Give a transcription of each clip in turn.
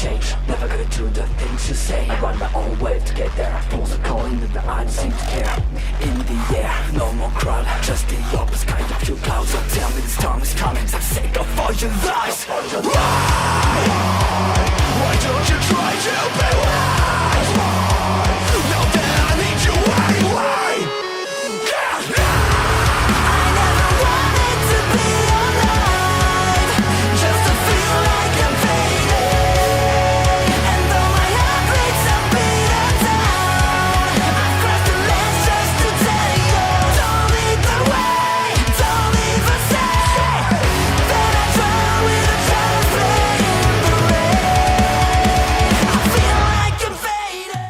change. Never gonna do the things you say. I run my own way to get there. Pulls a calling that I don't seem to care. In the air, no more crowd, just the opposite kind of few clouds. So tell me this time is coming for the sake of all your lies. Why don't you try to be wise? Now that I need you anyway. I never wanted to be alive, just to feel like I'm fading. And though my heart breaks, I'm beaten down. I've crossed the lines just to tell you, don't lead the way, don't leave a sign. Then I drown with a child's play in the rain. I feel like I'm fading.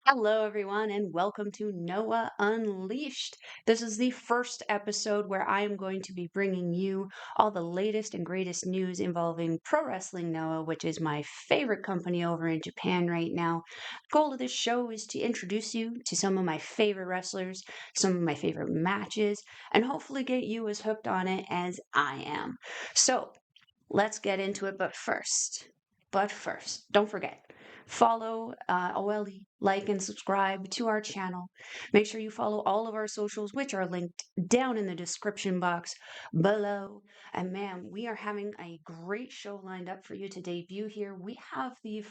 Hello, everyone, and welcome to Noah Unleashed. This is the first episode where I am going to be bringing you all the latest and greatest news involving Pro Wrestling Noah, which is my favorite company over in Japan right now. The goal of this show is to introduce you to some of my favorite wrestlers, some of my favorite matches, and hopefully get you as hooked on it as I am. So, let's get into it, but first, don't forget, follow OLE, like and subscribe to our channel. Make sure you follow all of our socials, which are linked down in the description box below. And man, we are having a great show lined up for you to debut here. We have the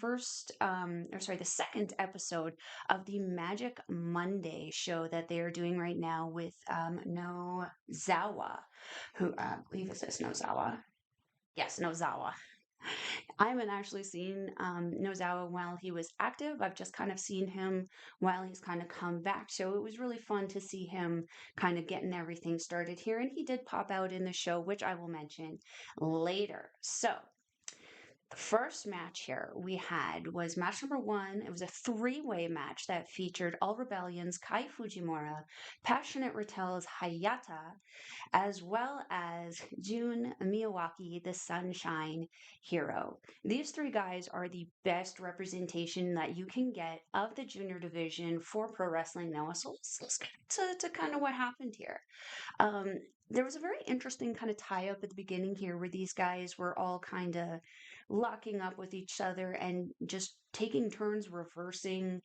the second episode of the Magic Monday show that they are doing right now with Nozawa, who I believe it says Nozawa. Yes, Nozawa. I haven't actually seen Nozawa while he was active. I've just kind of seen him while he's kind of come back. So it was really fun to see him kind of getting everything started here. And he did pop out in the show, which I will mention later. So the first match here we had was match number 1. It was a 3-way match that featured All Rebellion's Kai Fujimura, Passionate Rattel's Hayata, as well as Jun Miyawaki, the Sunshine Hero. These 3 guys are the best representation that you can get of the junior division for Pro Wrestling Noah. So let's get to kind of what happened here. There was a very interesting kind of tie-up at the beginning here where these guys were all kind of locking up with each other and just taking turns reversing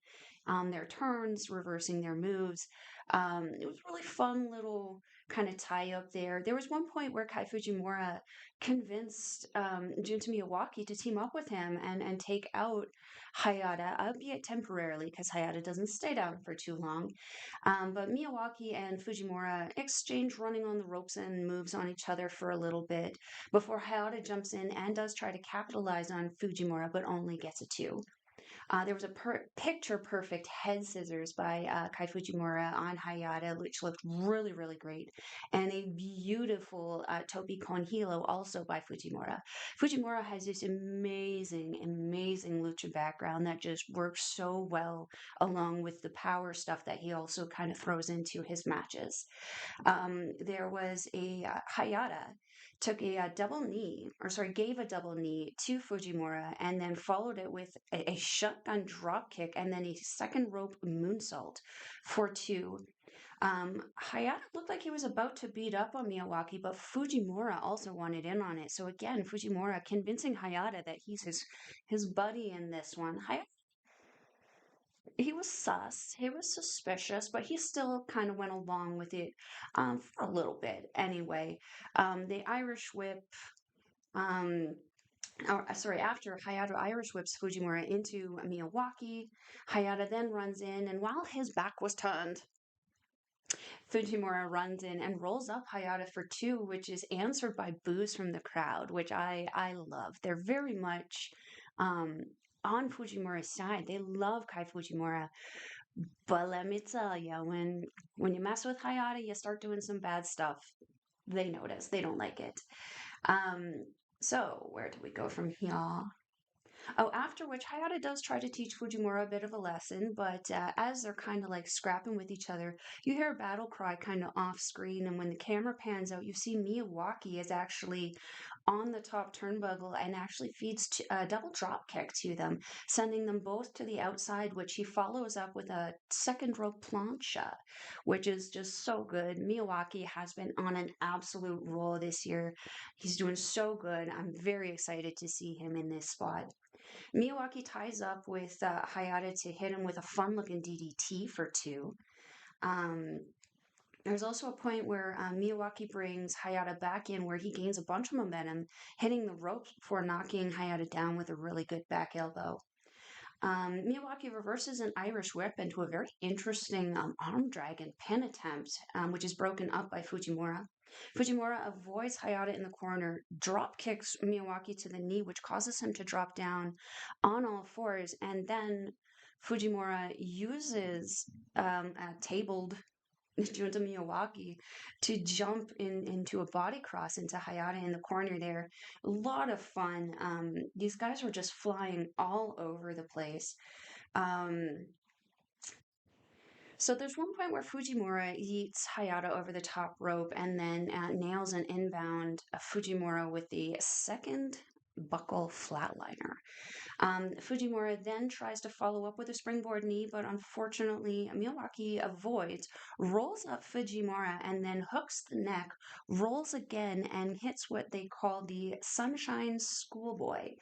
their turns, reversing their moves. It was a really fun little kind of tie up there. There was one point where Kai Fujimura convinced Junta Miyawaki to team up with him and take out Hayata, albeit temporarily, because Hayata doesn't stay down for too long. But Miyawaki and Fujimura exchange running on the ropes and moves on each other for a little bit before Hayata jumps in and does try to capitalize on Fujimura, but only gets a 2. There was a picture-perfect head scissors by Kai Fujimura on Hayata, which looked really, really great, and a beautiful topi con hilo also by Fujimura. Fujimura has this amazing, amazing lucha background that just works so well along with the power stuff that he also kind of throws into his matches. There was a Hayata took a double knee, gave a double knee to Fujimura and then followed it with a shotgun drop kick and then a second rope moonsault for 2. Hayata looked like he was about to beat up on Miyawaki, but Fujimura also wanted in on it. So again, Fujimura convincing Hayata that he's his buddy in this one. He was sus, he was suspicious, but he still kind of went along with it for a little bit anyway. The Irish whip, after Hayata Irish whips Fujimura into Miyawaki, Hayata then runs in, and while his back was turned, Fujimura runs in and rolls up Hayata for two, which is answered by boos from the crowd, which I love. They're very much um, on Fujimura's side. They love Kai Fujimura, but let me tell you, when you mess with Hayata, you start doing some bad stuff. They notice. They don't like it. Um, so where do we go from here? Oh, after which Hayata does try to teach Fujimura a bit of a lesson, but as they're kind of like scrapping with each other, you hear a battle cry kind of off screen, and when the camera pans out, you see Miyawaki is actually on the top turnbuckle and actually feeds a double drop kick to them, sending them both to the outside, which he follows up with a second rope plancha, which is just so good. Miyawaki has been on an absolute roll this year. He's doing so good. I'm very excited to see him in this spot. Miyawaki ties up with Hayata to hit him with a fun-looking DDT for two. Um, there's also a point where Miyawaki brings Hayata back in where he gains a bunch of momentum, hitting the ropes before knocking Hayata down with a really good back elbow. Miyawaki reverses an Irish whip into a very interesting arm drag and pin attempt, which is broken up by Fujimura. Fujimura avoids Hayata in the corner, drop kicks Miyawaki to the knee, which causes him to drop down on all fours, and then Fujimura uses a tabled Junta Miyawaki to jump into a body cross into Hayata in the corner there. A lot of fun. These guys were just flying all over the place. Um, so there's one point where Fujimura yeets Hayata over the top rope and then nails an inbound Fujimura with the second buckle flatliner. Fujimura then tries to follow up with a springboard knee, but unfortunately, Miyawaki avoids, rolls up Fujimura, and then hooks the neck, rolls again, and hits what they call the Sunshine Schoolboy.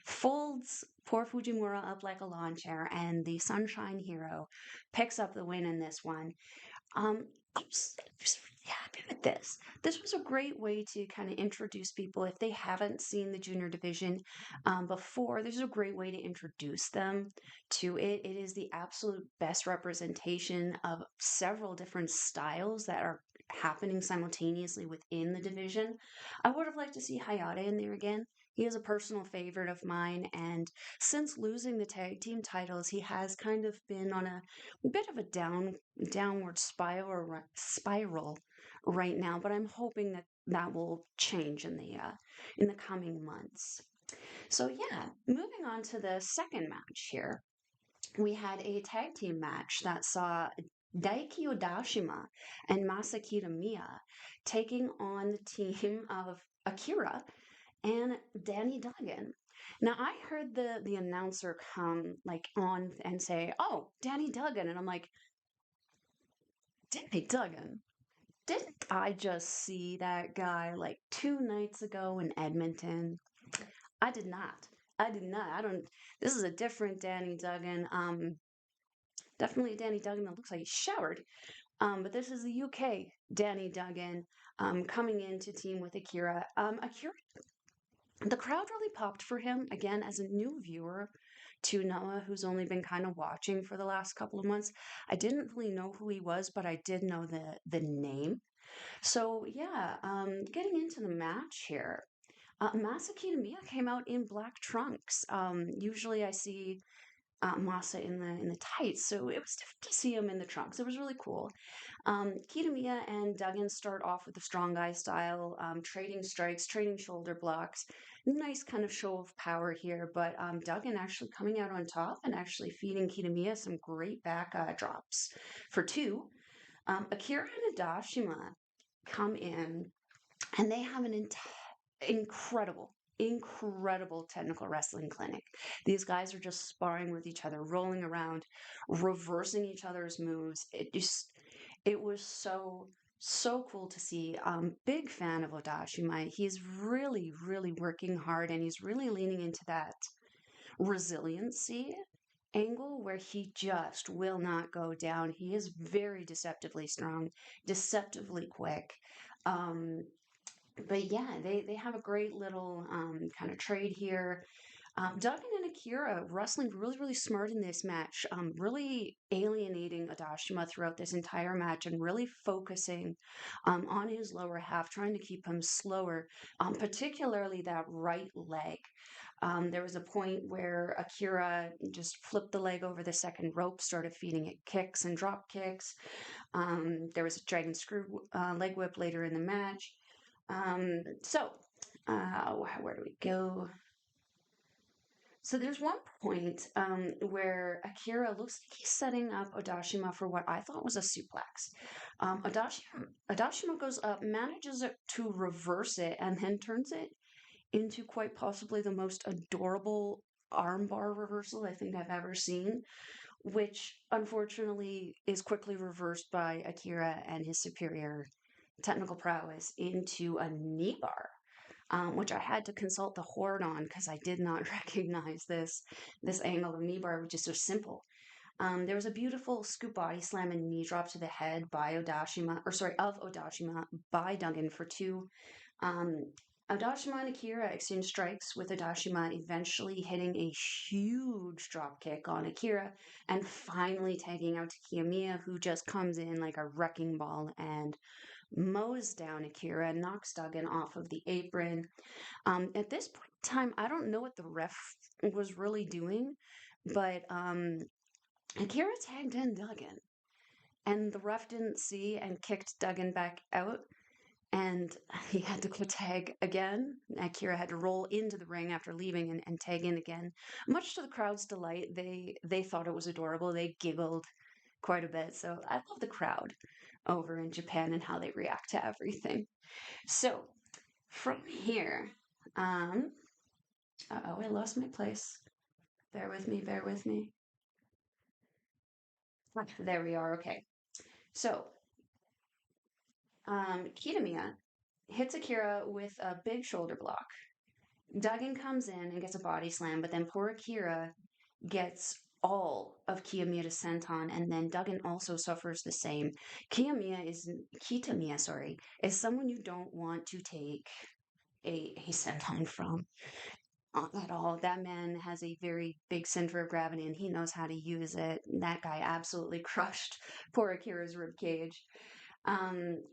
Folds poor Fujimura up like a lawn chair, and the Sunshine Hero picks up the win in this one. I'm just really happy with this. This was a great way to kind of introduce people if they haven't seen the junior division before. This is a great way to introduce them to it. It is the absolute best representation of several different styles that are happening simultaneously within the division. I would have liked to see Hayata in there again. He is a personal favorite of mine, and since losing the tag team titles, he has kind of been on a bit of a downward spiral right now. But I'm hoping that that will change in the coming months. So yeah, moving on to the second match here, we had a tag team match that saw Daiki Odashima and Masa Kitamiya taking on the team of AKIRA and Danny Duggan. Now I heard the announcer come like on and say, "Oh, Danny Duggan," and I'm like, "Danny Duggan? Didn't I just see that guy like 2 nights ago in Edmonton?" I did not. I did not. I don't. This is a different Danny Duggan. Definitely a Danny Duggan that looks like he showered. But this is the UK Danny Duggan coming in to team with AKIRA. AKIRA, the crowd really popped for him again as a new viewer to Noah, who's only been kind of watching for the last couple of months. I didn't really know who he was, but I did know the name. So yeah, getting into the match here. Masa Kitamiya came out in black trunks. Usually I see Masa in the tights, so it was different to see him in the trunks. It was really cool. Kitamiya and Duggan start off with the strong guy style, trading strikes, trading shoulder blocks. Nice kind of show of power here, but Duggan actually coming out on top and actually feeding Kitamiya some great back drops for two. AKIRA and Odashima come in and they have an incredible technical wrestling clinic. These guys are just sparring with each other, rolling around, reversing each other's moves. It was so cool to see. Big fan of Odashima. He's really working hard, and he's really leaning into that resiliency angle where he just will not go down. He is very deceptively strong, deceptively quick. Um, but yeah, they have a great little kind of trade here. Duggan and Akira wrestling really, really smart in this match, really alienating Odashima throughout this entire match and really focusing on his lower half, trying to keep him slower, particularly that right leg. There was a point where Akira just flipped the leg over the second rope, started feeding it kicks and drop kicks. There was a dragon screw leg whip later in the match. Where do we go? So there's one point where Akira looks like he's setting up Odashima for what I thought was a suplex. Odashima goes up, manages to reverse it, and then turns it into quite possibly the most adorable armbar reversal I think I've ever seen, which unfortunately is quickly reversed by Akira and his superior technical prowess into a knee bar. Which I had to consult the Horde on because I did not recognize this angle of knee bar, which is so simple. There was a beautiful scoop body slam and knee drop to the head by of Odashima by Duggan for two. Odashima and Akira exchange strikes, with Odashima eventually hitting a huge drop kick on Akira and finally tagging out to Kiyomiya, who just comes in like a wrecking ball and mows down Akira and knocks Duggan off of the apron. At this point in time, I don't know what the ref was really doing, but Akira tagged in Duggan, and the ref didn't see and kicked Duggan back out, and he had to go tag again. Akira had to roll into the ring after leaving and tag in again. Much to the crowd's delight, they thought it was adorable. They giggled quite a bit. So I love the crowd over in Japan and how they react to everything. So from here, I lost my place. Bear with me, bear with me. There we are, okay. So, Kitamiya hits Akira with a big shoulder block. Duggan comes in and gets a body slam, but then poor Akira gets all of Kiyomiya to senton, and then Duggan also suffers the same. Kitamiya is someone you don't want to take a senton from at all. That man has a very big center of gravity, and he knows how to use it. That guy absolutely crushed poor Akira's rib cage.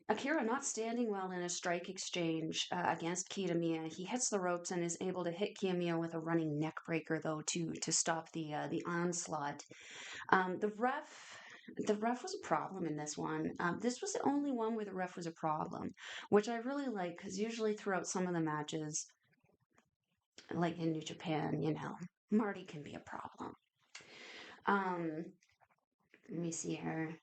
Akira not standing well in a strike exchange against Kitamiya. He hits the ropes and is able to hit Kiyomiya with a running neck breaker, though, to stop the onslaught. The ref was a problem in this one. This was the only one where the ref was a problem, which I really like, because usually throughout some of the matches, like in New Japan, Marty can be a problem. Let me see here.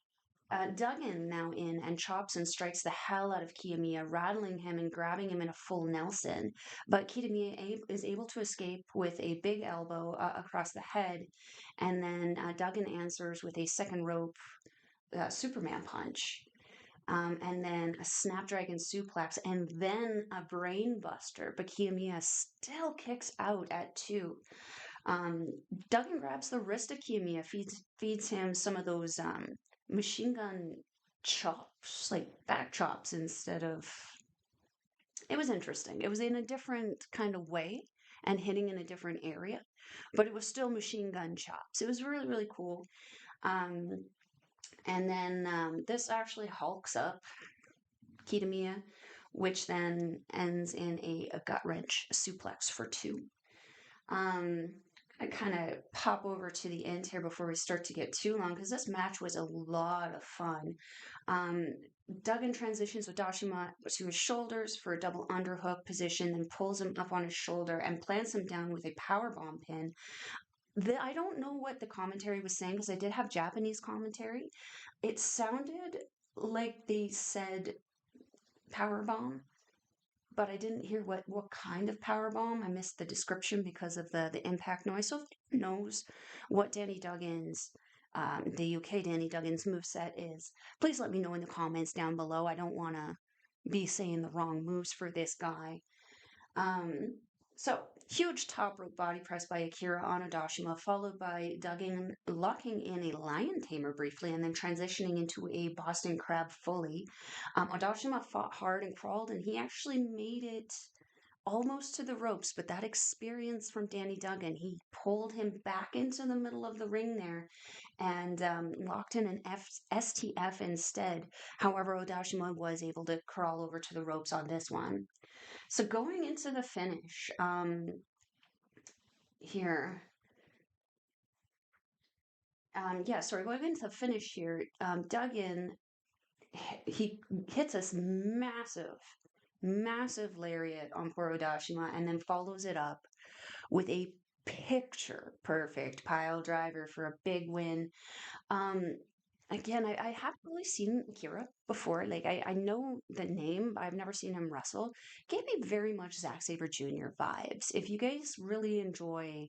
Duggan now in and chops and strikes the hell out of Kiyomiya, rattling him and grabbing him in a full Nelson. But Kitamiya is able to escape with a big elbow across the head, and then Duggan answers with a second rope Superman punch. And then a Snapdragon suplex, and then a brain buster. But Kiyomiya still kicks out at 2. Duggan grabs the wrist of Kiyomiya, feeds him some of those machine gun chops, like back chops instead of. It was interesting. It was in a different kind of way and hitting in a different area, but it was still machine gun chops. It was really, really cool. And then this actually hulks up Kitamiya, which then ends in a gut wrench suplex for 2. I kind of pop over to the end here before we start to get too long, because this match was a lot of fun. Duggan transitions Odashima to his shoulders for a double underhook position, then pulls him up on his shoulder and plants him down with a powerbomb pin. I don't know what the commentary was saying, because I did have Japanese commentary. It sounded like they said powerbomb, but I didn't hear what kind of power bomb. I missed the description because of the impact noise. So if anyone knows what Danny Duggan's, the UK Danny Duggan's moveset is, please let me know in the comments down below. I don't want to be saying the wrong moves for this guy. So, huge top rope body press by Akira on Odashima, followed by Duggan locking in a lion tamer briefly and then transitioning into a Boston Crab fully. Odashima fought hard and crawled, and he actually made it almost to the ropes, but that experience from Danny Duggan, he pulled him back into the middle of the ring there and locked in an STF instead. However, Odashima was able to crawl over to the ropes on this one. So going into the finish, here, going into the finish here, Duggan, he hits this massive lariat on poor Odashima and then follows it up with a picture perfect pile driver for a big win. Again, I haven't really seen AKIRA before. Like, I know the name, but I've never seen him wrestle. Gave me very much Zack Sabre Jr. vibes. If you guys really enjoy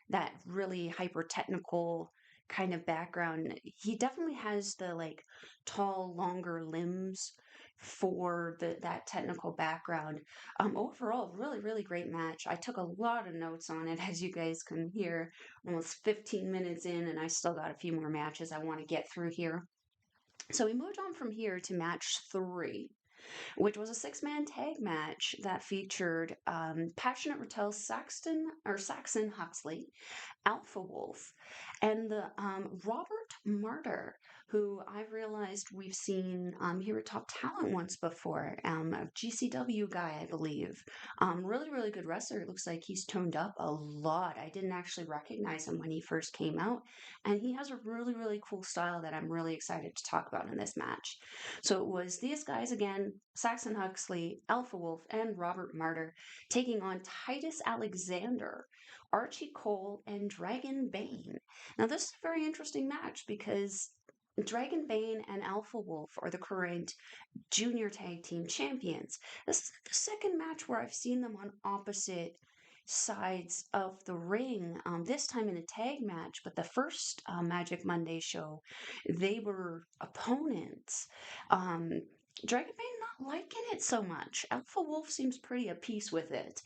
that really hyper technical kind of background, he definitely has the like tall, longer limbs for that technical background. Overall, really great match. I took a lot of notes on it, as you guys can hear. Almost 15 minutes in, and I still got a few more matches I want to get through here. So we moved on from here to match 3, which was a 6-man tag match that featured Passionate Rattel Saxon Huxley, Alpha Wolf, and the Robert Martyr, who I realized we've seen here at Top Talent once before, a GCW guy, I believe. Really good wrestler. It looks like he's toned up a lot. I didn't actually recognize him when he first came out, and he has a really cool style that I'm really excited to talk about in this match. So it was these guys again, Saxon Huxley, Alpha Wolf, and Robert Martyr, taking on Titus Alexander, Archie Cole, and Dragon Bane. Now, this is a very interesting match because Dragon Bane and Alpha Wolf are the current junior tag team champions. This is the second match where I've seen them on opposite sides of the ring, this time in a tag match, but the first Magic Monday show, they were opponents. Dragon Bane not liking it so much. Alpha Wolf seems pretty at peace with it.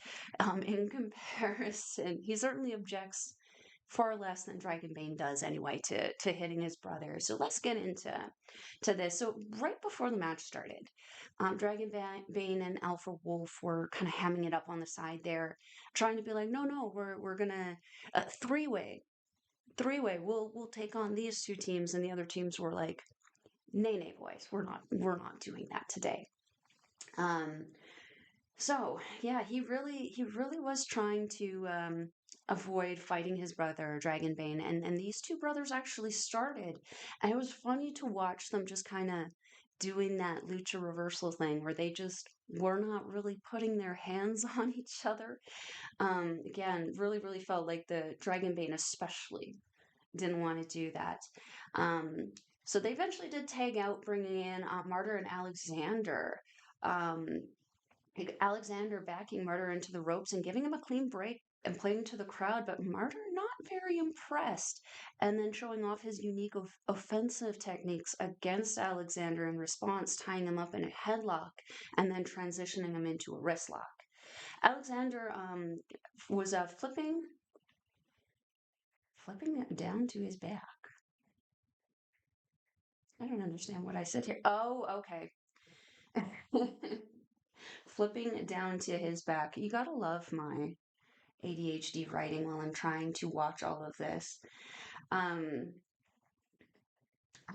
In comparison, he certainly objects far less than Dragon Bane does anyway to hitting his brother. So let's get into this. So right before the match started, Dragon Bane and Alpha Wolf were kind of hamming it up on the side there, trying to be like, no, we're gonna three-way. We'll take on these two teams, and the other teams were like, nay, boys, we're not doing that today. So yeah, he really was trying to avoid fighting his brother, Dragon Bane, and these two brothers actually started, and it was funny to watch them just kind of doing that lucha reversal thing where they just were not really putting their hands on each other. Again, really felt like the Dragon Bane especially didn't want to do that. So they eventually did tag out, bringing in Martyr and Alexander. Alexander backing Martyr into the ropes and giving him a clean break and playing to the crowd, but Martyr not very impressed, and then showing off his unique offensive techniques against Alexander in response, tying him up in a headlock and then transitioning him into a wrist lock. Alexander was flipping it down to his back. I don't understand what I said here. Oh, okay. Flipping it down to his back. You gotta love my ADHD writing while I'm trying to watch all of this. I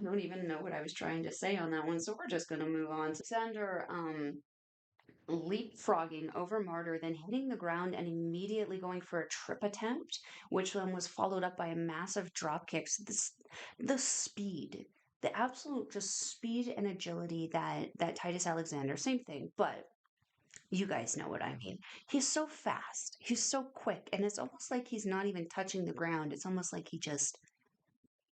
don't even know what I was trying to say on that one, so we're just gonna move on. Alexander leapfrogging over Martyr, then hitting the ground and immediately going for a trip attempt, which then was followed up by a massive drop kick. So the speed, the absolute just speed and agility that Titus Alexander, same thing, but you guys know what I mean. He's so fast, he's so quick, and it's almost like he's not even touching the ground. It's almost like he just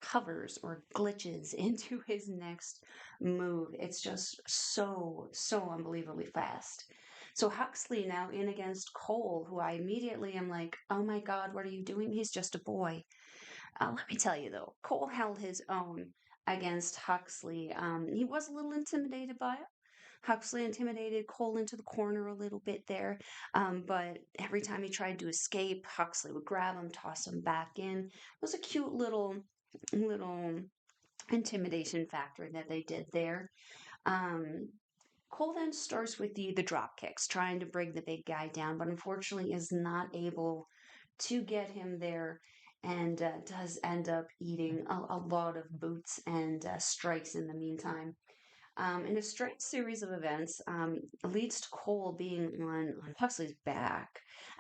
hovers or glitches into his next move. It's just so unbelievably fast. So Huxley now in against Cole, who I immediately am like, oh my god, what are you doing? He's just a boy. Let me tell you though, Cole held his own against Huxley. He was a little intimidated by it. Huxley intimidated Cole into the corner a little bit there, but every time he tried to escape, Huxley would grab him, toss him back in. It was a cute little intimidation factor that they did there. Cole then starts with the drop kicks, trying to bring the big guy down, but unfortunately is not able to get him there, and does end up eating a lot of boots and strikes in the meantime. In a strange series of events, leads to Cole being on Huxley's back,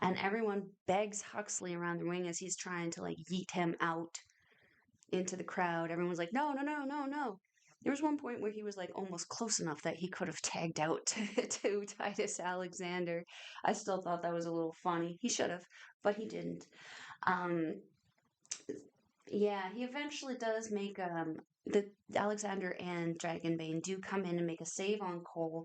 and everyone begs Huxley around the ring as he's trying to like yeet him out into the crowd. Everyone's like, no, no, no, no, no. There was one point where he was like almost close enough that he could have tagged out to Titus Alexander. I still thought that was a little funny. He should have, but he didn't. Um, yeah, he eventually does make the Alexander and Dragonbane do come in and make a save on Cole,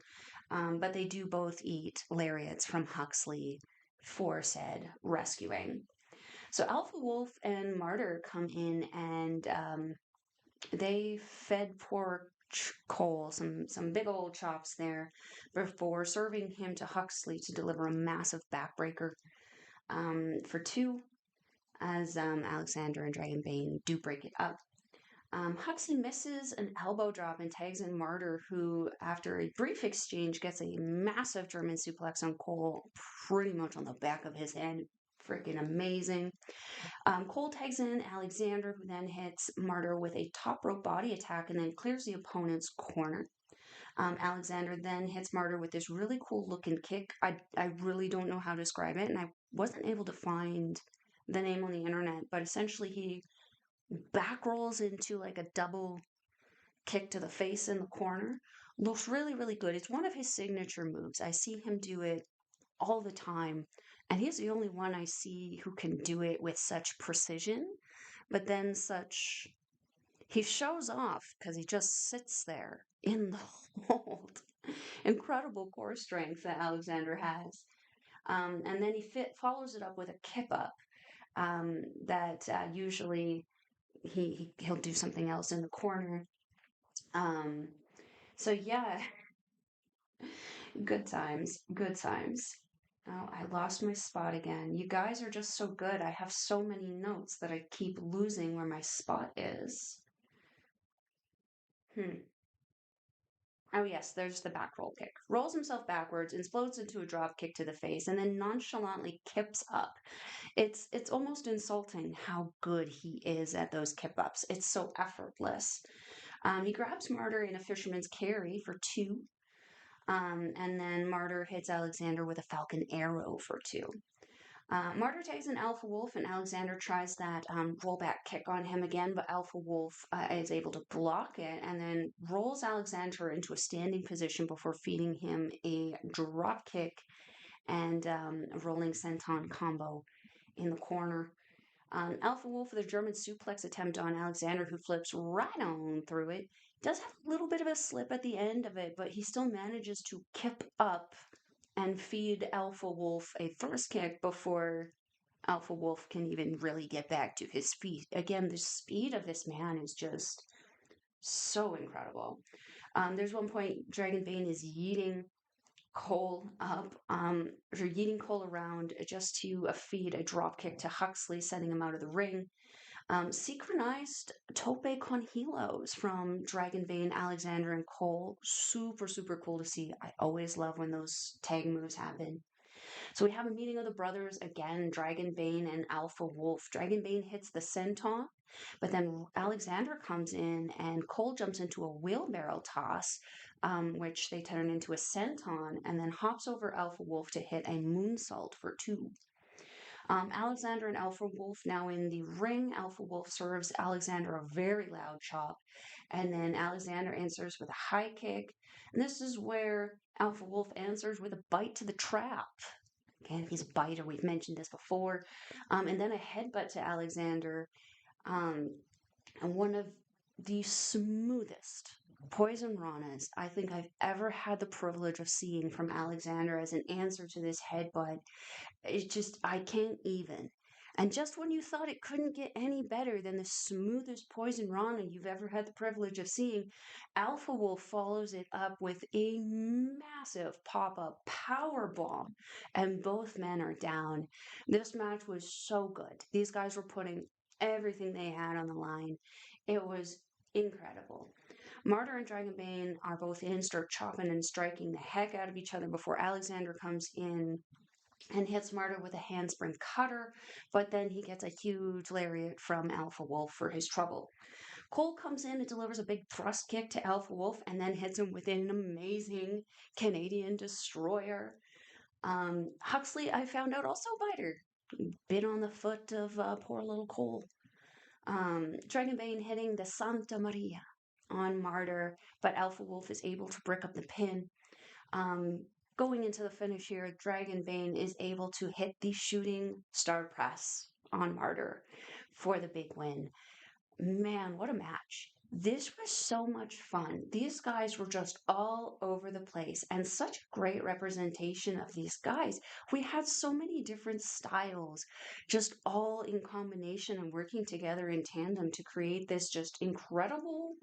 but they do both eat lariats from Huxley for said rescuing. So Alpha Wolf and Martyr come in and they fed poor Cole some big old chops there before serving him to Huxley to deliver a massive backbreaker for two, as Alexander and Dragonbane do break it up. Huxley misses an elbow drop and tags in Martyr, who, after a brief exchange, gets a massive German suplex on Cole, pretty much on the back of his head. Freaking amazing. Cole tags in Alexander, who then hits Martyr with a top rope body attack and then clears the opponent's corner. Alexander then hits Martyr with this really cool looking kick. I really don't know how to describe it, and I wasn't able to find the name on the internet, but essentially he back rolls into like a double kick to the face in the corner. Looks really, really good. It's one of his signature moves. I see him do it all the time, and he's the only one I see who can do it with such precision, but then such. He shows off because he just sits there in the hold. Incredible core strength that Alexander has. And then he follows it up with a kip up that usually he'll do something else in the corner. So yeah, good times, good times. Oh, I lost my spot again. You guys are just so good. I have so many notes that I keep losing where my spot is. Oh yes, there's the back roll kick. Rolls himself backwards, explodes into a drop kick to the face, and then nonchalantly kips up. It's almost insulting how good he is at those kip ups. It's so effortless. He grabs Martyr in a fisherman's carry for two, and then Martyr hits Alexander with a falcon arrow for two. Martyr tags an Alpha Wolf, and Alexander tries that rollback kick on him again, but Alpha Wolf is able to block it and then rolls Alexander into a standing position before feeding him a drop kick and a rolling senton combo in the corner. Alpha Wolf with a German suplex attempt on Alexander, who flips right on through it. Does have a little bit of a slip at the end of it, but he still manages to kip up and feed Alpha Wolf a first kick before Alpha Wolf can even really get back to his feet. Again, the speed of this man is just so incredible. There's one point Dragonbane is yeeting Cole up, or yeeting Cole around just to feed a drop kick to Huxley, sending him out of the ring. Synchronized tope con helos from Dragonbane, Alexander, and Cole. Super, super cool to see. I always love when those tag moves happen. So we have a meeting of the brothers again, Dragonbane and Alpha Wolf. Dragonbane hits the senton, but then Alexander comes in and Cole jumps into a wheelbarrow toss, which they turn into a senton, and then hops over Alpha Wolf to hit a moonsault for two. Alexander and Alpha Wolf now in the ring. Alpha Wolf serves Alexander a very loud chop, and then Alexander answers with a high kick. And this is where Alpha Wolf answers with a bite to the trap. Again, he's a biter. We've mentioned this before. And then a headbutt to Alexander. And one of the smoothest poison ranas I think I've ever had the privilege of seeing from Alexander as an answer to this headbutt. It's just, I can't even. And just when you thought it couldn't get any better than the smoothest poison rana you've ever had the privilege of seeing, Alpha Wolf follows it up with a massive pop-up power bomb, and both men are down. This match was so good. These guys were putting everything they had on the line. It was incredible. Martyr and Dragon Bane are both in, start chopping and striking the heck out of each other before Alexander comes in and hits Martyr with a handspring cutter, but then he gets a huge lariat from Alpha Wolf for his trouble. Cole comes in and delivers a big thrust kick to Alpha Wolf and then hits him with an amazing Canadian destroyer. Huxley, I found out, also a biter. Bit on the foot of poor little Cole. Dragon Bane hitting the Santa Maria on Martyr, but Alpha Wolf is able to break up the pin. Going into the finish here, Dragon Bane is able to hit the shooting star press on Martyr for the big win. Man, what a match. This was so much fun. These guys were just all over the place and such a great representation of these guys. We had so many different styles, just all in combination and working together in tandem to create this just incredible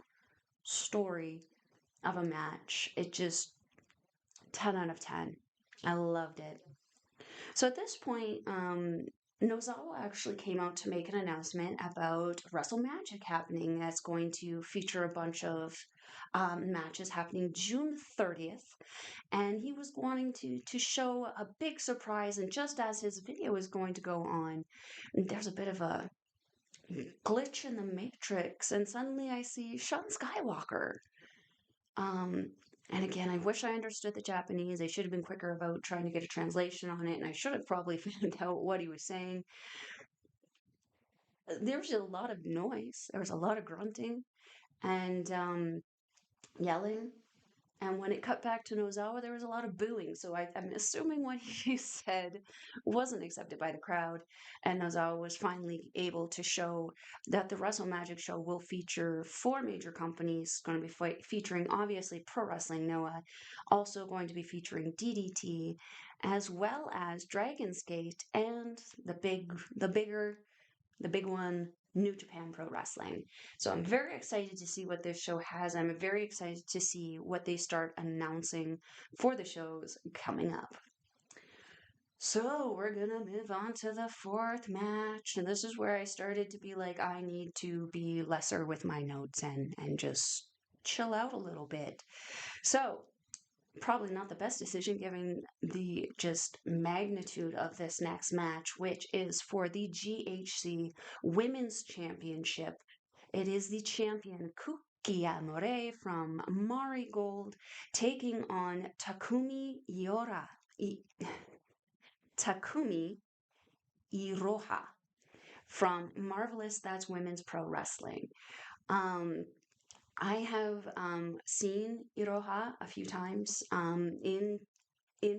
story of a match. It just 10 out of 10. I loved it. So at this point, Nozawa actually came out to make an announcement about Wrestle Magic happening. That's going to feature a bunch of matches happening June 30th. And he was wanting to show a big surprise. And just as his video is going to go on, there's a bit of a glitch in the matrix. And suddenly I see Sean Skywalker. And again, I wish I understood the Japanese. I should have been quicker about trying to get a translation on it, and I should have probably found out what he was saying. There was a lot of noise. There was a lot of grunting and yelling. And when it cut back to Nozawa, there was a lot of booing. So I'm assuming what he said wasn't accepted by the crowd. And Nozawa was finally able to show that the Wrestle Magic show will feature 4 major companies. Going to be featuring, obviously, Pro Wrestling Noah. Also going to be featuring DDT, as well as Dragon's Gate and the big one, New Japan Pro Wrestling. So I'm very excited to see what this show has. I'm very excited to see what they start announcing for the shows coming up. So we're gonna move on to the 4th match, and this is where I started to be like, I need to be lesser with my notes and just chill out a little bit. So probably not the best decision given the just magnitude of this next match, which is for the GHC Women's Championship. It is the champion Kouki Amarei from Marigold taking on Takumi Iroha from Marvelous That's Women's Pro Wrestling. I have seen Iroha a few times in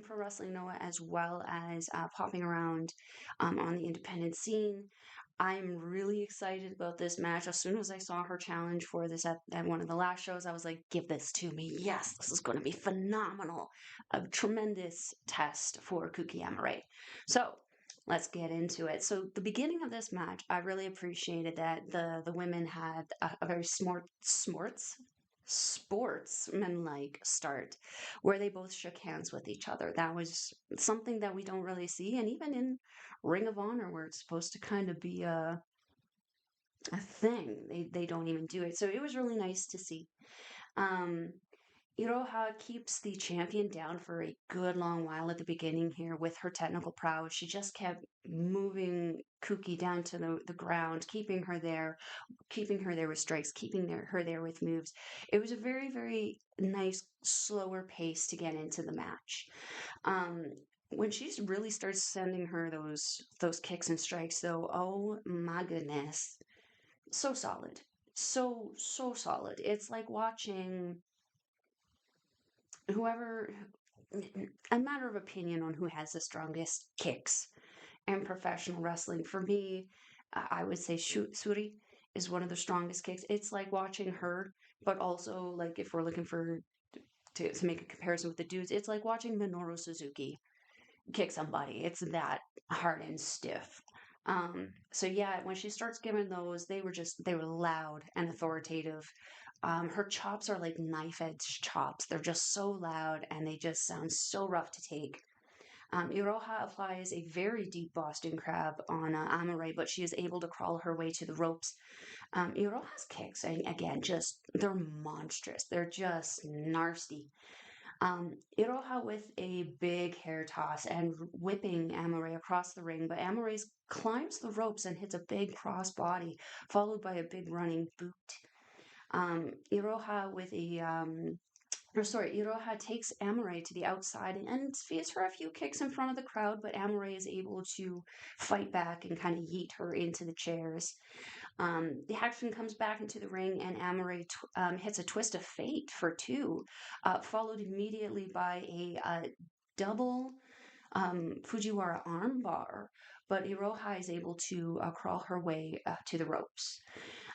Pro Wrestling Noah, as well as popping around on the independent scene. I'm really excited about this match. As soon as I saw her challenge for this at one of the last shows, I was like, give this to me. Yes, this is going to be phenomenal. A tremendous test for Kouki Amarei. So let's get into it. So the beginning of this match, I really appreciated that the women had a very sportsmanlike start where they both shook hands with each other. That was something that we don't really see, and even in Ring of Honor, where it's supposed to kind of be a thing, they don't even do it. So it was really nice to see. Iroha keeps the champion down for a good long while at the beginning here with her technical prowess. She just kept moving Kouki down to the ground, keeping her there with strikes, keeping her there with moves. It was a very, very nice, slower pace to get into the match. When she really starts sending her those kicks and strikes, though, oh my goodness, so solid. So solid. It's like watching a matter of opinion on who has the strongest kicks in professional wrestling. For me, I would say Suri is one of the strongest kicks. It's like watching her, but also, like, if we're looking to make a comparison with the dudes, it's like watching Minoru Suzuki kick somebody. It's that hard and stiff. So yeah, when she starts giving those, they were loud and authoritative. Her chops are like knife edge chops. They're just so loud and they just sound so rough to take. Iroha applies a very deep Boston Crab on Amarei, but she is able to crawl her way to the ropes. Iroha's kicks, again, they're monstrous. They're just nasty. Iroha with a big hair toss and whipping Amarei across the ring, but Amarei climbs the ropes and hits a big cross body, followed by a big running boot. Iroha with Iroha takes Amarei to the outside and feeds her a few kicks in front of the crowd, but Amarei is able to fight back and kind of yeet her into the chairs. The action comes back into the ring, and Amarei hits a twist of fate for 2, followed immediately by a double Fujiwara armbar, but Iroha is able to crawl her way to the ropes.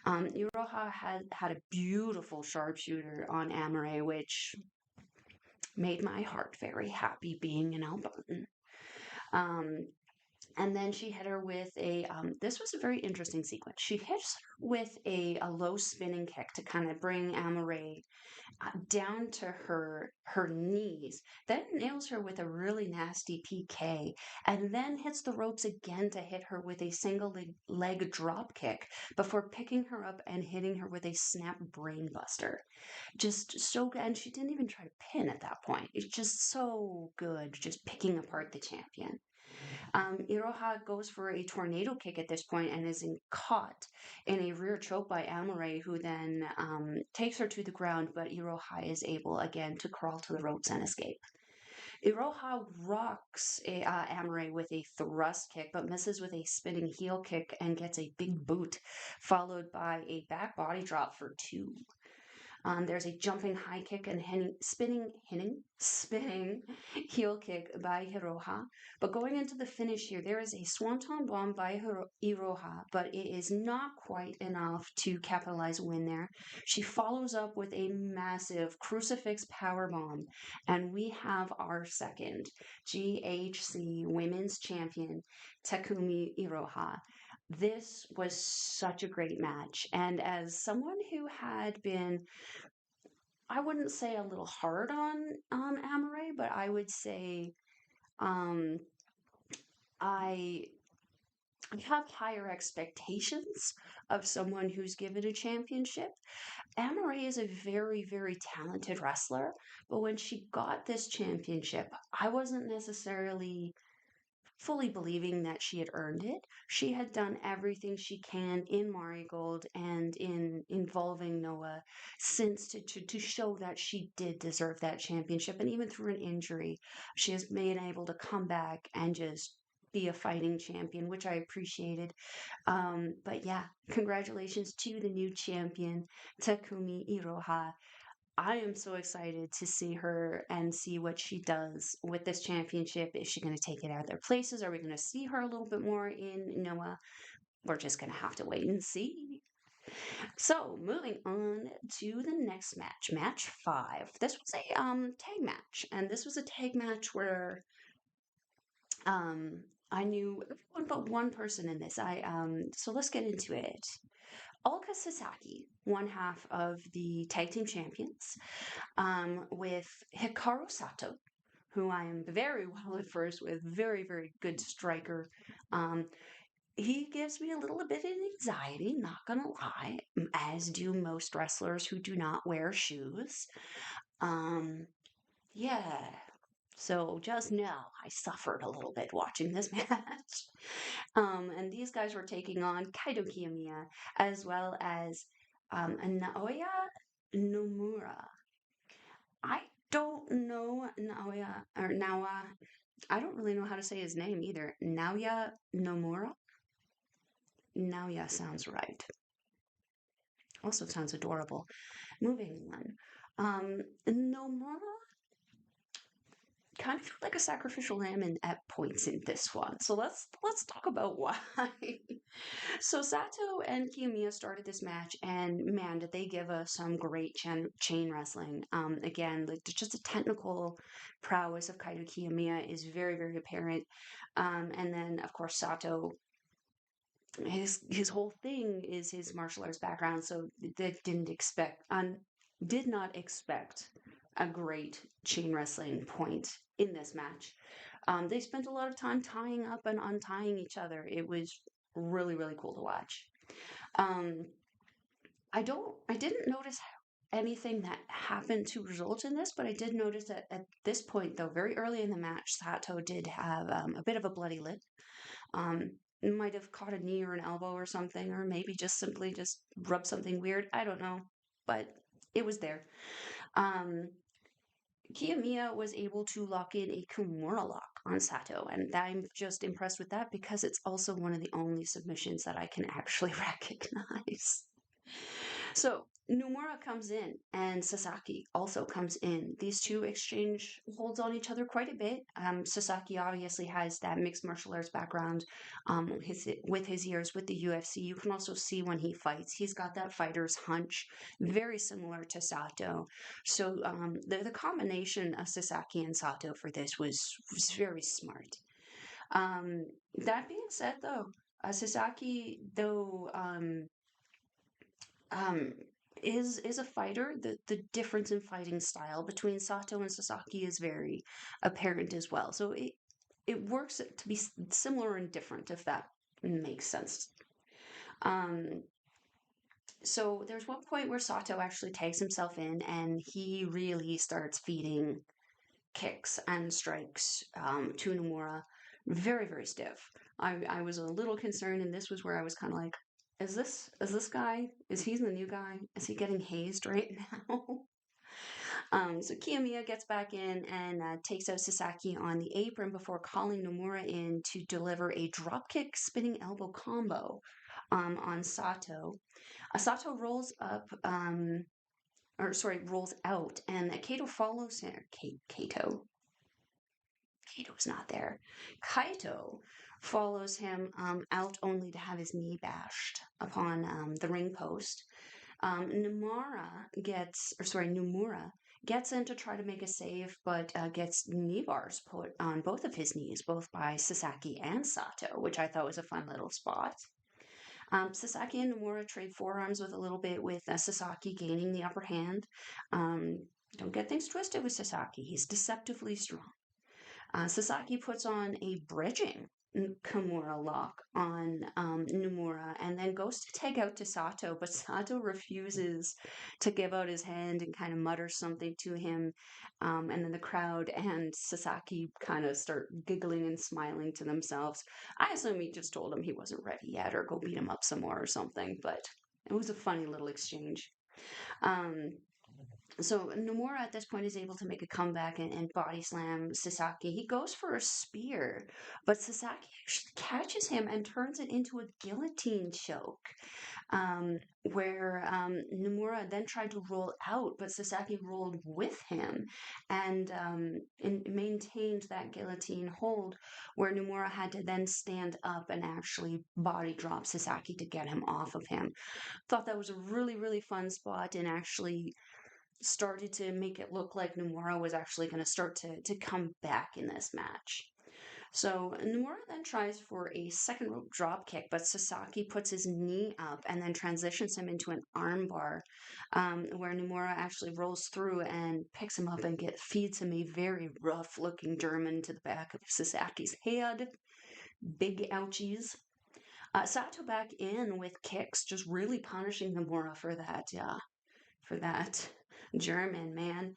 Iroha had a beautiful sharpshooter on Amarei, which made my heart very happy being an Albertan. And then she hit her with this was a very interesting sequence. She hits her with a low spinning kick to kind of bring Amarei down to her knees, then nails her with a really nasty PK, and then hits the ropes again to hit her with a single leg drop kick before picking her up and hitting her with a snap brainbuster. Just so good, and she didn't even try to pin at that point. It's just so good, just picking apart the champion. Iroha goes for a tornado kick at this point and is caught in a rear choke by Amarei, who then takes her to the ground, but Iroha is able again to crawl to the ropes and escape. Iroha rocks Amarei with a thrust kick, but misses with a spinning heel kick and gets a big boot, followed by a back body drop for 2. There's a jumping high kick and spinning heel kick by Iroha. But going into the finish here, there is a swanton bomb by Iroha, but it is not quite enough to capitalize a win there. She follows up with a massive crucifix power bomb, and we have our second GHC Women's Champion, Takumi Iroha. This was such a great match, and as someone who had been, I wouldn't say a little hard on Amarei, but I would say I have higher expectations of someone who's given a championship. Amarei is a very, very talented wrestler, but when she got this championship, I wasn't necessarily fully believing that she had earned it. She had done everything she can in Marigold and in involving Noah since to show that she did deserve that championship. And even through an injury, she has been able to come back and just be a fighting champion, which I appreciated. But yeah, congratulations to the new champion, Takumi Iroha. I am so excited to see her and see what she does with this championship. Is she going to take it out of their places? Are we going to see her a little bit more in Noah? We're just going to have to wait and see. So, moving on to the next match, match 5. This was a tag match, and this was a tag match where I knew everyone but one person in this. So let's get into it. Ulka Sasaki, one half of the tag team champions, with Hikaru Sato, who I am very well at first with, very, very good striker. He gives me a little bit of anxiety, not gonna lie, as do most wrestlers who do not wear shoes. Yeah. So just know I suffered a little bit watching this match. And these guys were taking on Kaito Kiyomiya as well as Naoya Nomura. I don't know Nawa. I don't really know how to say his name either. Naoya Nomura? Naoya sounds right. Also sounds adorable. Moving on. Nomura kind of felt like a sacrificial lamb at points in this one. So let's talk about why. So Sato and Kiyomiya started this match, and man, did they give us some great chain wrestling. Again, like just the technical prowess of Kaito Kiyomiya is very, very apparent. And then of course Sato, his whole thing is his martial arts background, so they did not expect a great chain wrestling point in this match. They spent a lot of time tying up and untying each other. It was really, really cool to watch. Um, I didn't notice anything that happened to result in this, but I did notice that at this point, though, very early in the match, Sato did have a bit of a bloody lip. Um, might have caught a knee or an elbow or something, or maybe just simply just rubbed something weird. I don't know, but it was there. Um, Kiyomiya was able to lock in a Kimura lock on Sato, and I'm just impressed with that because it's also one of the only submissions that I can actually recognize. So Nomura comes in and Sasaki also comes in. These two exchange holds on each other quite a bit. Sasaki obviously has that mixed martial arts background with his years with the UFC. You can also see when he fights, he's got that fighter's hunch, very similar to Sato. So the combination of Sasaki and Sato for this was very smart. That being said, though, Sasaki, though, um, is a fighter. The difference in fighting style between Sato and Sasaki is very apparent as well. So it works to be similar and different, if that makes sense. So there's one point where Sato actually tags himself in and he really starts feeding kicks and strikes to Nomura. Very, very stiff. I was a little concerned, and this was where I was kind of like, is this guy? Is he the new guy? Is he getting hazed right now? So Kiyomiya gets back in and takes out Sasaki on the apron before calling Nomura in to deliver a dropkick spinning elbow combo on Sato. Sato rolls up, rolls out, and Kaito follows him. Kaito? Kaito's not there. Kaito follows him out only to have his knee bashed upon the ring post. Nomura gets in to try to make a save, but gets knee bars put on both of his knees, both by Sasaki and Sato, which I thought was a fun little spot. Sasaki and Nomura trade forearms with a little bit, with Sasaki gaining the upper hand. Don't get things twisted with Sasaki. He's deceptively strong. Sasaki puts on a bridging Kimura lock on Nomura and then goes to take out to Sato, but Sato refuses to give out his hand and kind of mutters something to him. And then the crowd and Sasaki kind of start giggling and smiling to themselves. I assume he just told him he wasn't ready yet or go beat him up some more or something, but it was a funny little exchange. So Nomura at this point is able to make a comeback and body slam Sasaki. He goes for a spear, but Sasaki actually catches him and turns it into a guillotine choke. Where Nomura then tried to roll out, but Sasaki rolled with him and maintained that guillotine hold, where Nomura had to then stand up and actually body drop Sasaki to get him off of him. Thought that was a really, really fun spot and actually started to make it look like Nomura was actually going to start to come back in this match. So Nomura then tries for a second rope drop kick, but Sasaki puts his knee up and then transitions him into an armbar, where Nomura actually rolls through and picks him up and feeds him a very rough looking German to the back of Sasaki's head. Big ouchies. Sato back in with kicks, just really punishing Nomura for that German, man.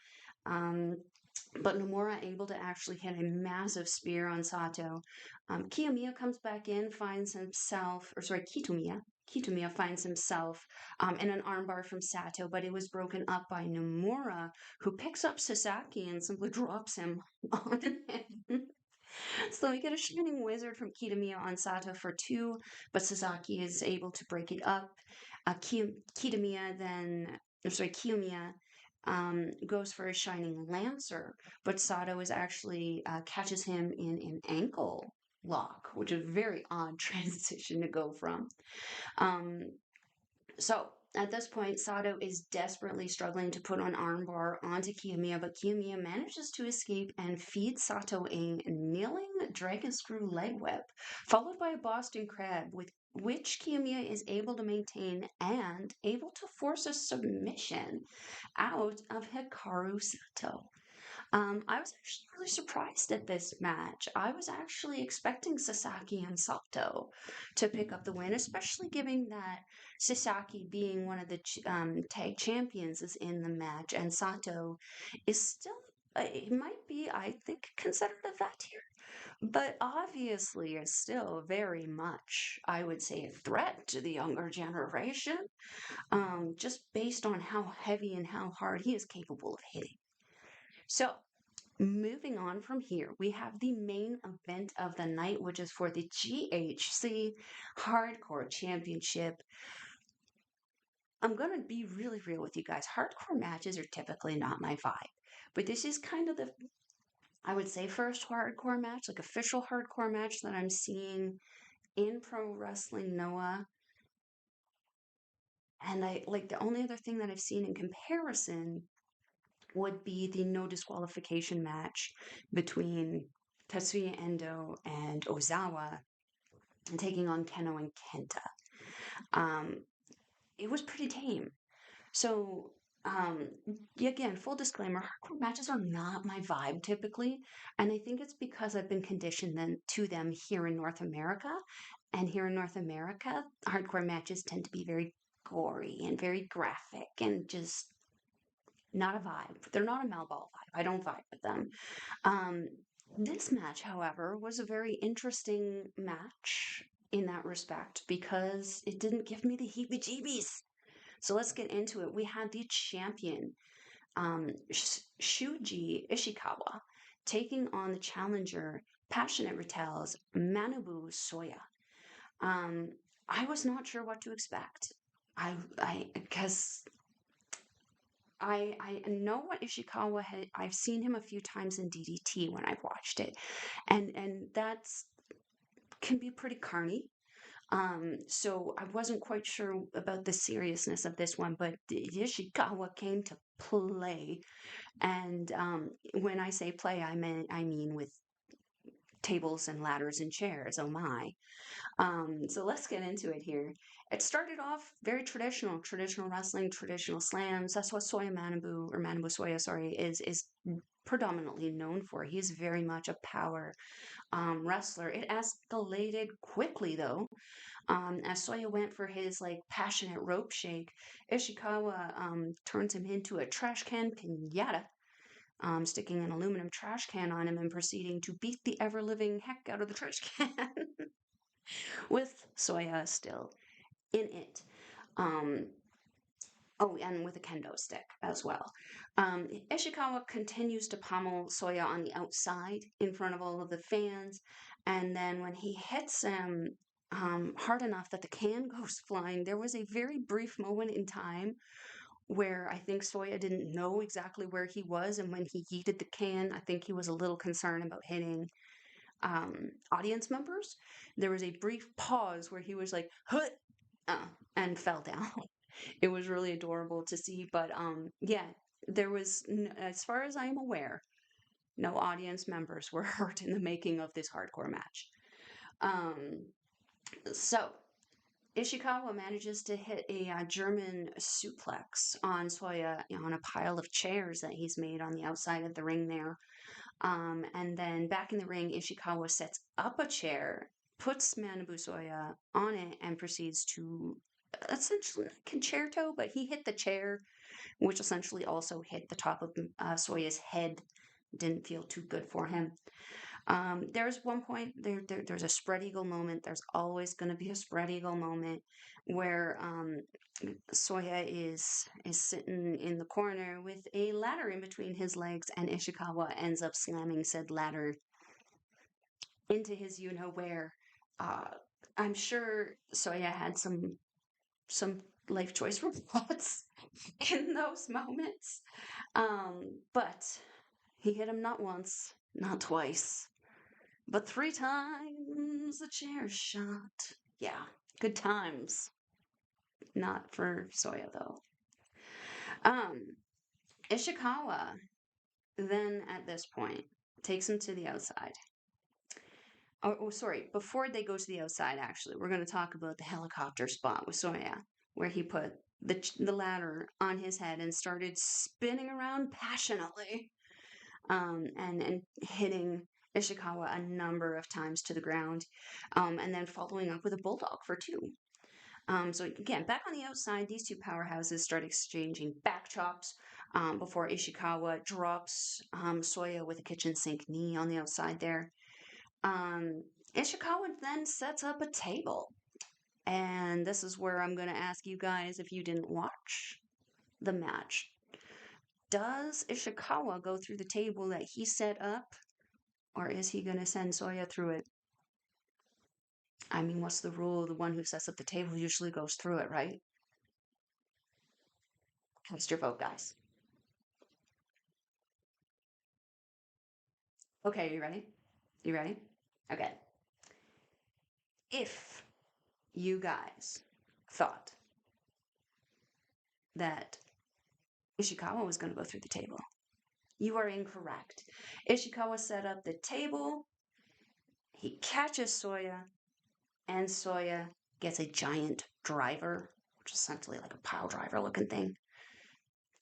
But Nomura able to actually hit a massive spear on Sato. Kiyomiya comes back in, finds himself, Kitamiya. Kitamiya finds himself in an armbar from Sato, but it was broken up by Nomura, who picks up Sasaki and simply drops him on him. So we get a Shining Wizard from Kitamiya on Sato for 2, but Sasaki is able to break it up. Kiyomiya goes for a Shining Lancer, but Sato is actually catches him in an ankle lock, which is a very odd transition to go from. So at this point, Sato is desperately struggling to put an armbar onto Kiyomiya, but Kiyomiya manages to escape and feeds Sato a kneeling dragon screw leg whip, followed by a Boston Crab, with which Kiyomiya is able to maintain and able to force a submission out of Hikaru Sato. I was actually really surprised at this match. I was actually expecting Sasaki and Sato to pick up the win, especially given that Sasaki, being one of the tag champions, is in the match, and Sato is still. It might be, I think, considered a vet here, but obviously is still very much, I would say, a threat to the younger generation, just based on how heavy and how hard he is capable of hitting. So, moving on from here, we have the main event of the night, which is for the GHC Hardcore Championship. I'm going to be really real with you guys. Hardcore matches are typically not my vibe, but this is kind of the, I would say, first hardcore match, like official hardcore match that I'm seeing in Pro Wrestling Noah. And I like the only other thing that I've seen in comparison would be the no disqualification match between Tatsuya Endo and Ozawa and taking on Keno and Kenta. Um, it was pretty tame. So, again, full disclaimer, hardcore matches are not my vibe typically. And I think it's because I've been conditioned to them here in North America. And here in North America, hardcore matches tend to be very gory and very graphic and just not a vibe. They're not a Melball vibe. I don't vibe with them. Um, this match, however, was a very interesting match in that respect because it didn't give me the heebie-jeebies. So let's get into it. We had the champion, Shuji Ishikawa, taking on the challenger, Passionate Retail's Manabu Soya. I was not sure what to expect. Because I know what Ishikawa had. I've seen him a few times in DDT when I've watched it, and that's can be pretty carny. So I wasn't quite sure about the seriousness of this one, but Ishikawa came to play, and when I say play, I mean with tables and ladders and chairs. Oh my! So let's get into it here. It started off very traditional wrestling, traditional slams. That's what Manabu Soya, sorry, is predominantly known for. He's very much a power wrestler. It escalated quickly though. As Soya went for his like passionate rope shake, Ishikawa turns him into a trash can pinata, sticking an aluminum trash can on him and proceeding to beat the ever living heck out of the trash can. With Soya still in it. Um, oh, and with a kendo stick as well. Ishikawa continues to pummel Soya on the outside in front of all of the fans, and then when he hits him hard enough that the can goes flying, there was a very brief moment in time where I think Soya didn't know exactly where he was, and when he yeeted the can, I think he was a little concerned about hitting audience members. There was a brief pause where he was like, "Hut," and fell down. It was really adorable to see, but yeah, there was, as far as I'm aware, no audience members were hurt in the making of this hardcore match. Um, so Ishikawa manages to hit a German suplex on Soya on a pile of chairs that he's made on the outside of the ring there. And then back in the ring, Ishikawa sets up a chair, puts Manabu Soya on it, and proceeds to essentially concerto, but he hit the chair, which essentially also hit the top of Soya's head. Didn't feel too good for him. There's one point there's a spread eagle moment. There's always going to be a spread eagle moment where Soya is sitting in the corner with a ladder in between his legs, and Ishikawa ends up slamming said ladder into his you-know-where. I'm sure Soya had some life choice regrets in those moments, but he hit him not once, not twice, but 3 times the chair shot. Yeah, good times. Not for Soya though. Ishikawa then at this point takes him to the outside. Oh, sorry. Before they go to the outside, actually, we're going to talk about the helicopter spot with Soya, where he put the ladder on his head and started spinning around passionately. and hitting Ishikawa a number of times to the ground, and then following up with a bulldog for 2. So again, back on the outside, these two powerhouses start exchanging back chops before Ishikawa drops Soya with a kitchen sink knee on the outside there. Ishikawa then sets up a table. And this is where I'm going to ask you guys if you didn't watch the match. Does Ishikawa go through the table that he set up, or is he going to send Soya through it? I mean, what's the rule? The one who sets up the table usually goes through it, right? Cast your vote, guys. Okay, you ready? You ready? Okay. If you guys thought that Ishikawa was going to go through the table, you are incorrect. Ishikawa set up the table, he catches Soya, and Soya gets a giant driver, which is essentially like a pile driver looking thing,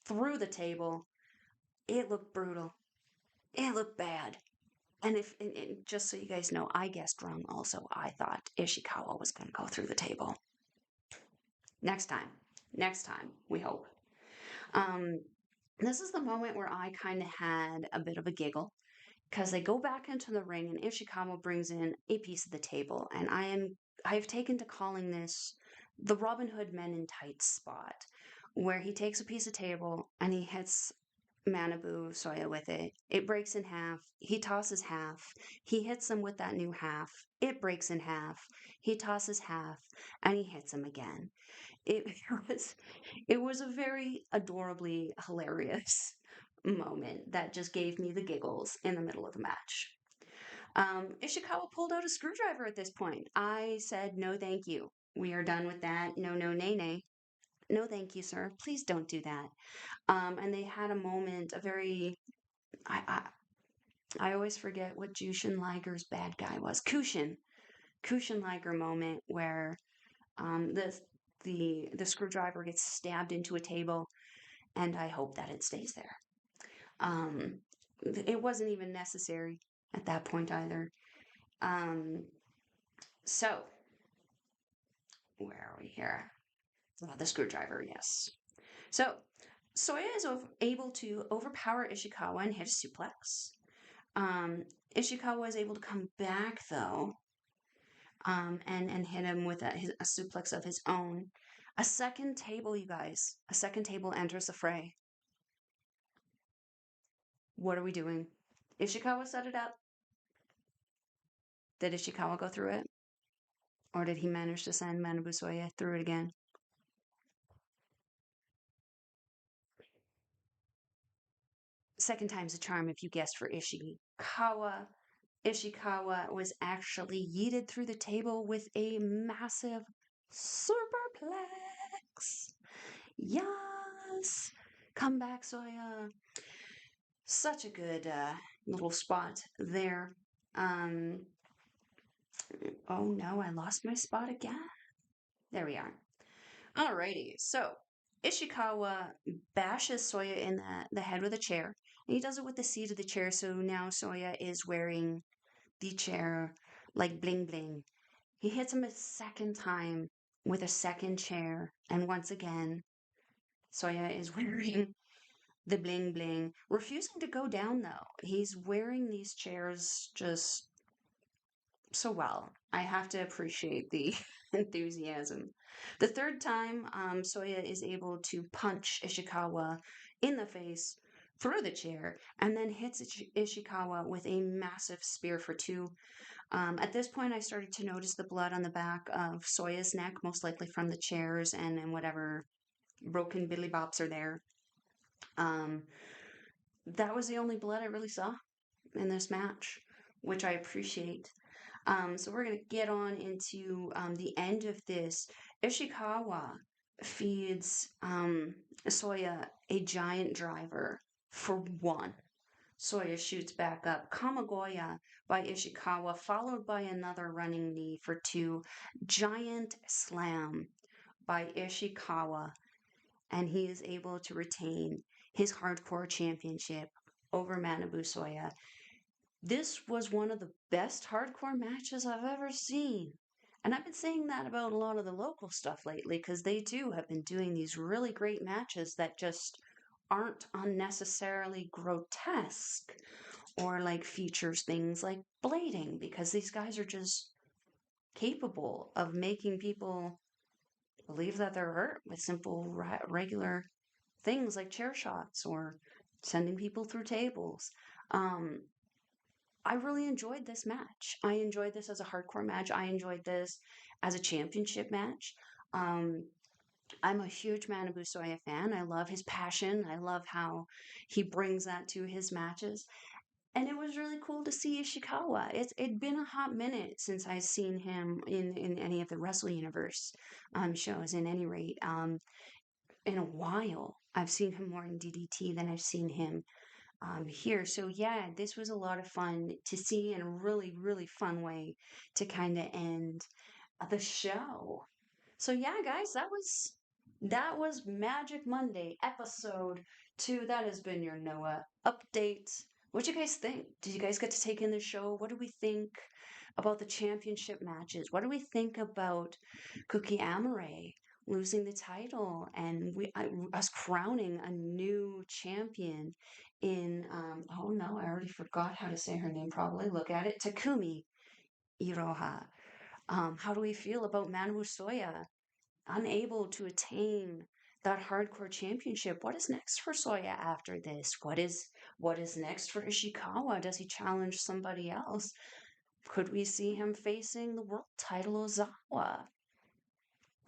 through the table. It looked brutal. It looked bad. And just so you guys know, I guessed wrong also. I thought Ishikawa was going to go through the table. Next time, we hope. This is the moment where I kind of had a bit of a giggle, because they go back into the ring and Ishikawa brings in a piece of the table, and I've taken to calling this the Robin Hood Men in Tights spot, where he takes a piece of table and he hits Manabu Soya with it. It breaks in half. He tosses half. He hits him with that new half. It breaks in half. He tosses half, and he hits him again. It was a very adorably hilarious moment that just gave me the giggles in the middle of the match. Ishikawa pulled out a screwdriver at this point. I said, no, thank you. We are done with that. No, no, nay, nay. No, thank you, sir. Please don't do that. And they had a moment, a very, I always forget what Jushin Liger's bad guy was. Kushin Liger moment where the screwdriver gets stabbed into a table, and I hope that it stays there. It wasn't even necessary at that point either. So, where are we here? The screwdriver, yes. So, Soya is able to overpower Ishikawa and hit a suplex. Ishikawa is able to come back, though, and hit him with a suplex of his own. A second table, you guys. A second table enters the fray. What are we doing? Ishikawa set it up. Did Ishikawa go through it? Or did he manage to send Manabu Soya through it again? Second time's a charm if you guessed for Ishikawa. Ishikawa was actually yeeted through the table with a massive superplex. Yes! Come back, Soya. Such a good little spot there. Oh no, I lost my spot again. There we are. Alrighty, so Ishikawa bashes Soya in the head with a chair. And he does it with the seat of the chair, so now Soya is wearing the chair like bling bling. He hits him a second time with a second chair, and once again, Soya is wearing the bling bling, refusing to go down though. He's wearing these chairs just so well. I have to appreciate the enthusiasm. The third time, Soya is able to punch Ishikawa in the face through the chair and then hits Ishikawa with a massive spear for 2. At this point, I started to notice the blood on the back of Soya's neck, most likely from the chairs and whatever broken billy bops are there. That was the only blood I really saw in this match, which I appreciate. So we're going to get on into the end of this. Ishikawa feeds Soya a giant driver for 1. Soya shoots back up. Kamagoya by Ishikawa, followed by another running knee for 2. Giant slam by Ishikawa, and he is able to retain his hardcore championship over Manabu Soya. This was one of the best hardcore matches I've ever seen. And I've been saying that about a lot of the local stuff lately because they too have been doing these really great matches that just aren't unnecessarily grotesque or like features things like blading because these guys are just capable of making people believe that they're hurt with simple regular things like chair shots or sending people through tables. Um, I really enjoyed this match. I enjoyed this as a hardcore match. I enjoyed this as a championship match. Um, I'm a huge Manabu Soya fan. I love his passion. I love how he brings that to his matches. And it was really cool to see Ishikawa. It'd been a hot minute since I've seen him in any of the Wrestle Universe shows, in any rate. In a while. I've seen him more in DDT than I've seen him here. So yeah, this was a lot of fun to see in a really, really fun way to kind of end the show. So yeah, guys, that was Magic Monday episode 2. That has been your Noah update. What do you guys think? Did you guys get to take in the show? What do we think about the championship matches? What do we think about Kouki Amarei losing the title and us crowning a new champion in oh no, I already forgot how to say her name. Probably look at it, Takumi Iroha. How do we feel about Manabu Soya unable to attain that hardcore championship? What is next for Soya after this? What is next for Ishikawa? Does he challenge somebody else? Could we see him facing the world title Ozawa?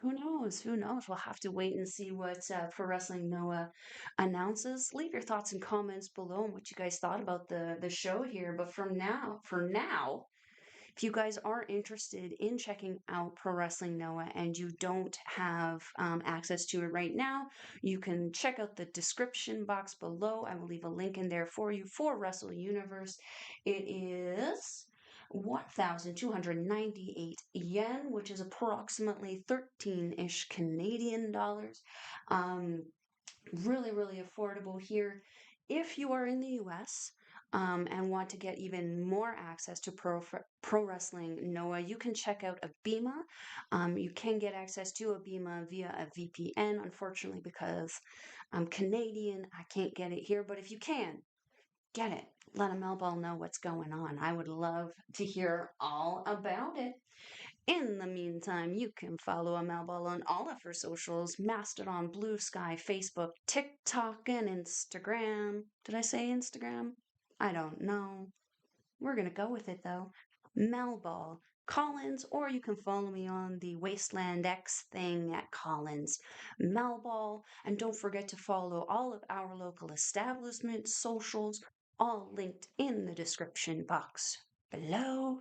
Who knows? Who knows? We'll have to wait and see what Pro Wrestling Noah announces. Leave your thoughts and comments below on what you guys thought about the show here. But for now, if you guys are interested in checking out Pro Wrestling Noah and you don't have access to it right now, you can check out the description box below. I will leave a link in there for you for Wrestle Universe. It is 1,298 yen, which is approximately 13-ish Canadian dollars. Really, really affordable here. If you are in the US and want to get even more access to Pro Wrestling Noah, you can check out Abima. You can get access to Abima via a VPN, unfortunately, because I'm Canadian. I can't get it here, but if you can, get it. Let a Melball know what's going on. I would love to hear all about it. In the meantime, you can follow Melball on all of her socials: Mastodon, Blue Sky, Facebook, TikTok, and Instagram. Did I say Instagram? I don't know. We're going to go with it though. Melball Collins, or you can follow me on the Wasteland X thing at Collins Melball. And don't forget to follow all of our local establishment socials, all linked in the description box below.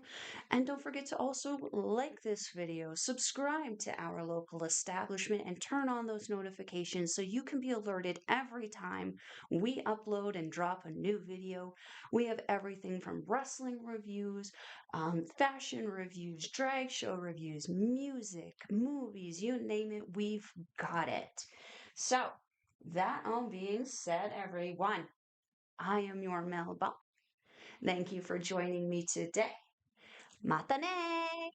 And don't forget to also like this video, subscribe to our local establishment, and turn on those notifications so you can be alerted every time we upload and drop a new video. We have everything from wrestling reviews, fashion reviews, drag show reviews, music, movies, you name it, we've got it. So, that all being said, everyone, I am your Melba. Thank you for joining me today. Mata ne!